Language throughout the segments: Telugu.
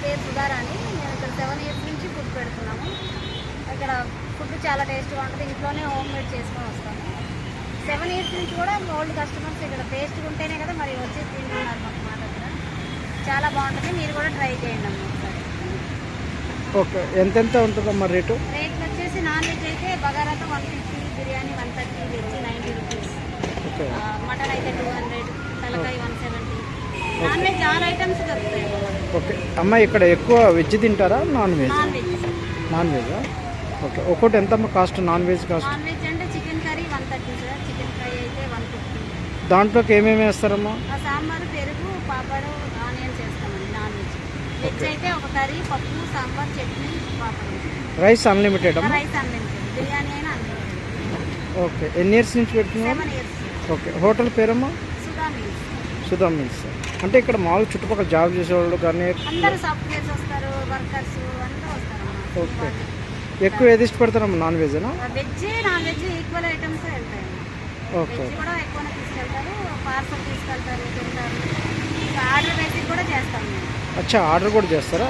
పేరు సుధారాణి. నేను ఇక్కడ 7 ఇయర్స్ నుంచి ఫుడ్ పెడుతున్నాము. ఇక్కడ ఫుడ్ చాలా టేస్ట్గా ఉంటుంది. ఇంట్లోనే హోమ్ మేడ్ చేసుకొని వస్తాము. 7 ఇయర్స్ నుంచి కూడా ఓల్డ్ కస్టమర్స్ ఇక్కడ టేస్ట్గా ఉంటేనే కదా మరి వచ్చి తింటున్నారు మాకు మా దగ్గర. చాలా బాగుంటుంది. మీరు కూడా ట్రై చేయండి అమ్మ ఒకసారి. ఓకే, ఎంతెంత ఉంటుందమ్మా రేటు? రేట్లు వచ్చేసి నాన్ వెజ్ అయితే బగారాతో 150, biryani 130, veg 90 rupees, okay. Mutton అయితే 200, తలకాయ 170. నాన్ వెజ్ ఆల్ ఐటమ్స్ దొరుకుతాయి. ఓకే అమ్మ, ఇక్కడ ఎక్కువ వెజ్ తింటారా non veg? Non veg. Non వెజా? Okay. ఒక్కొక్కటి ఎంతమ్మా cost non veg cost? Non veg అంటే chicken curry 130 sir, chicken fry అయితే 150. దాంట్లోకి ఏమేమి వేస్తారమ్మా? సాంబారు, పెరుగు, పాపడు, ఆనియన్స్ వేస్తామండి నాన్ వెజ్. వెజ్ అయితే ఒక కర్రీ, పప్పు, సాంబార్, చట్నీ, పాపడు. రైస్ అన్లిమిటెడ్ అమ్మా? రైస్ అన్లిమిటెడ్, బిర్యానీ అయినా అన్లిమిటెడ్. ఓకే. ఎన్ని ఇయర్స్ నుంచి పెడుతున్నారు? 7 ఇయర్స్. ఓకే. హోటల్ పేరమ్మా? సుధా మీల్స్. సుధా మీల్స్. అంటే ఇక్కడ మామూలు చుట్టుపక్కల జాబ్ చేసేవాళ్ళు కానీ అందరూ సాఫ్ట్వేర్స్ వస్తారు, వర్కర్స్ అందరూ వస్తారు. ఓకే. ఎక్కువ ఏది ఇష్టపడతారమ్మా, non వెజ్నా? Veg non veg equal items వెళ్తాయి. ఓకే. వెజ్ కూడా ఎక్కువనే తీసుకెళ్తారు, పార్సల్ తీసుకెళ్తారు, తింటారు. ఇంకా ఆర్డర్ బేసిక్ కూడా చేస్తాం మేము. అచ్చా, ఆర్డర్ కూడా చేస్తారా?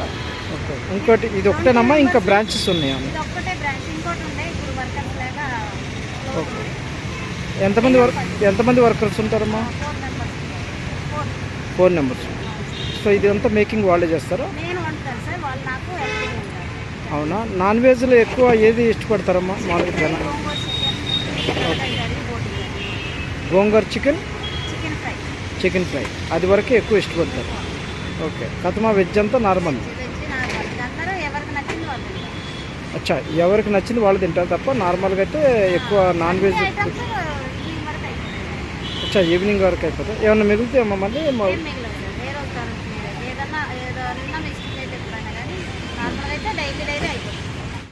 ఓకే. ఇంకోటి ఇది ఒకటేనమ్మా, ఇంకా బ్రాంచెస్ ఉన్నాయా? ఇది ఒక్కటే బ్రాంచ్, ఇంకోటి ఉండే ఇప్పుడు వర్కర్స్ లేక close ఓకే. ఉంది. ఎంతమంది వర్కర్స్ ఉంటారమ్మా? 4 members. 4 మెంబర్స్. సో ఇది అంతా మేకింగ్ వాళ్ళే చేస్తారా? నేను వండుతాను సార్, వాళ్ళు నాకు హెల్పింగ్ ఉంటారు. అవునా? నాన్ వెజ్లో ఎక్కువ ఏది ఇష్టపడతారమ్మా మామూలుగా జనం? గోంగూర చికెన్, తలకాయ కర్రీ, బోటి కర్రీ, గోంగూర chicken, chicken fry. Chicken fry అది వరకే ఎక్కువ ఇష్టపడతారు. ఓకే. కథమా వెజ్ అంతా నార్మల్? వెజ్ నార్మల్, అందరూ ఎవరికి నచ్చింది వాళ్ళు తింటారు. అచ్చా, ఎవరికి నచ్చింది వాళ్ళు తింటారు తప్ప నార్మల్గా అయితే ఎక్కువ నాన్ వెజ్. ఐటమ్స్ ఈవినింగ్ వరకు అయిపోతాయి. అచ్చా, ఈవినింగ్ వరకు అయిపోతుంది. ఏమన్నా మిగిలితే అమ్మ మళ్ళీ ఏం మిగలదు సార్, ఏ రోజు ఏదన్నా మిస్టేక్ అయితే ఎప్పుడైనా కానీ నార్మల్గా అయితే డైలీ అయితే